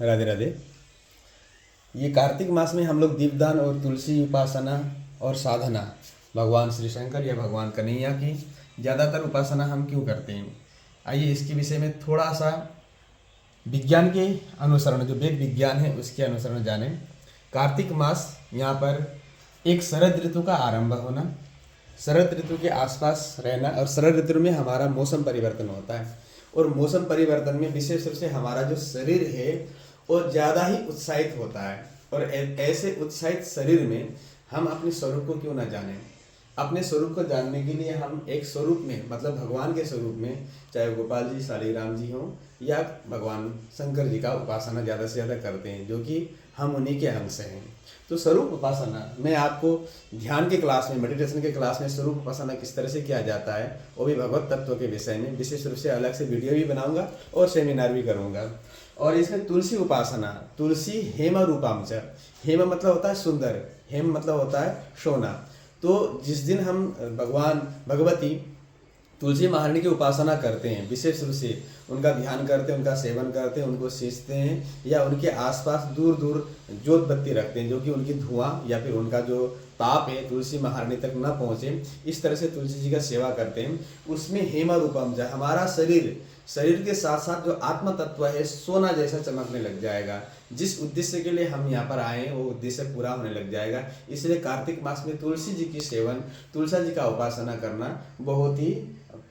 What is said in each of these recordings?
राधे राधे। ये कार्तिक मास में हम लोग दीपदान और तुलसी उपासना और साधना भगवान श्री शंकर या भगवान कन्हैया की ज़्यादातर उपासना हम क्यों करते हैं, आइए इसके विषय में थोड़ा सा विज्ञान के अनुसरण, जो वेद विज्ञान है उसके अनुसरण जानें। कार्तिक मास यहाँ पर एक शरद ऋतु का आरंभ होना, शरद ऋतु के आसपास रहना, और शरद ऋतु में हमारा मौसम परिवर्तन होता है। और मौसम परिवर्तन में विशेष रूप से हमारा जो शरीर है वो ज़्यादा ही उत्साहित होता है। और ऐसे उत्साहित शरीर में हम अपने स्वरूप को क्यों ना जानें। अपने स्वरूप को जानने के लिए हम एक स्वरूप में, मतलब भगवान के स्वरूप में, चाहे गोपाल जी, शालीग्राम जी हों या भगवान शंकर जी का उपासना ज़्यादा से ज़्यादा करते हैं, जो कि हम उन्हीं के अंश हैं। तो स्वरूप उपासना मैं आपको ध्यान के क्लास में, मेडिटेशन के क्लास में स्वरूप उपासना किस तरह से किया जाता है, वो भी भगवत तत्व के विषय में विशेष रूप से अलग से वीडियो भी बनाऊंगा और सेमिनार भी करूंगा। और इसमें तुलसी उपासना, तुलसी हेम रूपाम च, हेम मतलब होता है सुंदर, हेम मतलब होता है सोना। तो जिस दिन हम भगवान भगवती तुलसी महारानी की उपासना करते हैं, विशेष रूप से उनका ध्यान करते हैं, उनका सेवन करते हैं, उनको सींचते हैं, या उनके आसपास दूर दूर जोत बत्ती रखते हैं, जो कि उनकी धुआं या फिर उनका जो ताप है तुलसी महारानी तक न पहुँचे, इस तरह से तुलसी जी का सेवा करते हैं। उसमें हेमा रूपम जा, हमारा शरीर के साथ साथ जो आत्म तत्व है सोना जैसा चमकने लग जाएगा। जिस उद्देश्य के लिए हम यहाँ पर आए हैं वो उद्देश्य पूरा होने लग जाएगा। इसलिए कार्तिक मास में तुलसी जी की सेवन, तुलसी जी का उपासना करना बहुत ही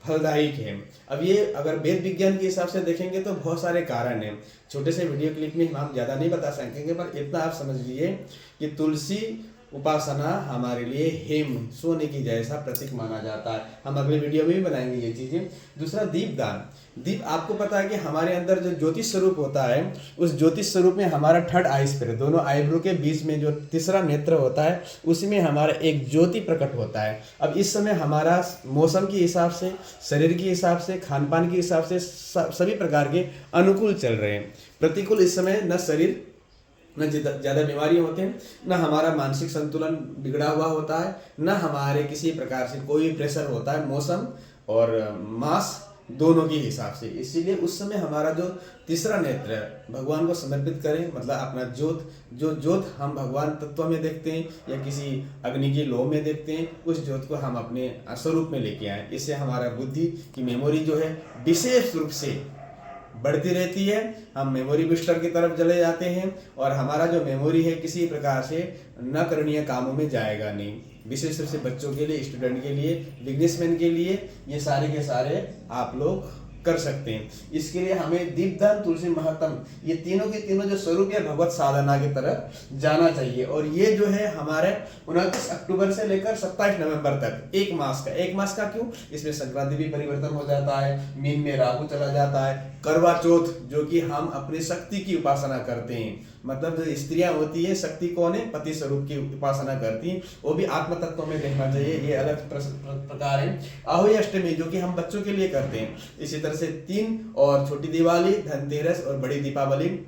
फलदायक है। अब ये अगर वेद विज्ञान के हिसाब से देखेंगे तो बहुत सारे कारण हैं। छोटे से वीडियो क्लिप में हम ज़्यादा नहीं बता सकेंगे, पर इतना आप समझ लीजिए कि तुलसी उपासना हमारे लिए हेम, सोने की जैसा प्रतीक माना जाता है। हम अगले वीडियो में भी बनाएंगे ये चीज़ें। दूसरा दीपदान। दीप, आपको पता है कि हमारे अंदर जो ज्योतिष स्वरूप होता है, उस ज्योतिष स्वरूप में हमारा थर्ड आई स्पियर, दोनों आईब्रो के बीच में जो तीसरा नेत्र होता है, उसमें हमारा एक ज्योति प्रकट होता है। अब इस समय हमारा मौसम के हिसाब से, शरीर के हिसाब से, खान पान के हिसाब से सभी प्रकार के अनुकूल चल रहे हैं। प्रतिकूल इस समय न शरीर, न ज़्यादा बीमारी होते हैं, न हमारा मानसिक संतुलन बिगड़ा हुआ होता है, न हमारे किसी प्रकार से कोई प्रेशर होता है, मौसम और मास दोनों के हिसाब से। इसीलिए उस समय हमारा जो तीसरा नेत्र है भगवान को समर्पित करें, मतलब अपना ज्योत हम भगवान तत्व में देखते हैं या किसी अग्नि की लौ में देखते हैं, उस ज्योत को हम अपने स्वरूप में लेके आए। इससे हमारा बुद्धि की मेमोरी जो है विशेष रूप से बढ़ती रहती है। हम मेमोरी बूस्टर की तरफ चले जाते हैं और हमारा जो मेमोरी है किसी प्रकार से न करणीय कामों में जाएगा नहीं। विशेष रूप से बच्चों के लिए, स्टूडेंट के लिए, बिजनेसमैन के लिए ये सारे के सारे आप लोग कर सकते हैं। इसके लिए हमें दीपदान, तुलसी महात्म, ये तीनों के तीनों जो स्वरूप है भगवत साधना की तरफ जाना चाहिए। और ये जो है हमारे 29 अक्टूबर से लेकर 27 नवंबर तक एक मास का क्यों, इसमें संक्रांति भी परिवर्तन हो जाता है, मीन में राहु चला जाता है, करवा चौथ जो कि हम अपनी शक्ति की उपासना करते हैं, मतलब जो स्त्रियां होती है शक्ति कौन है, पति स्वरूप की उपासना करती हैं, वो भी आत्म तत्व में देखना चाहिए, ये अलग प्रकार है। आहोई अष्टमी जो कि हम बच्चों के लिए करते हैं। इसी तरह से 3 और छोटी दिवाली, धनतेरस और बड़ी दीपावली,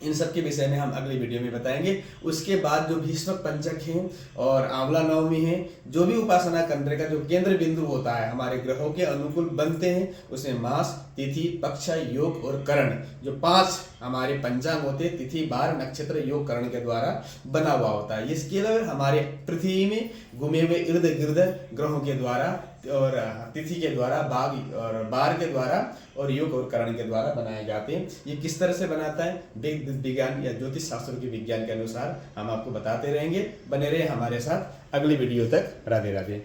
इन सब के विषय में हम अगली वीडियो में बताएंगे। उसके बाद जो भीष्मक पंचक हैं और आंवला नवमी है, जो भी उपासना करने का जो केंद्र बिंदु होता है हमारे ग्रहों के अनुकूल बनते हैं, उसमें मास, तिथि, पक्ष, योग और करण, जो 5 हमारे पंचांग होते हैं, तिथि, बार, नक्षत्र, योग, करण के द्वारा बना हुआ होता है। इसके अलावा हमारे पृथ्वी में घूमे हुए इर्द गिर्द ग्रहों के द्वारा और तिथि के द्वारा, भाग और बार के द्वारा और योग और करण के द्वारा बनाए जाते हैं। ये किस तरह से बनाता है, वेद विज्ञान या ज्योतिष शास्त्रों के विज्ञान के अनुसार हम आपको बताते रहेंगे। बने रहे हमारे साथ अगली वीडियो तक। राधे राधे।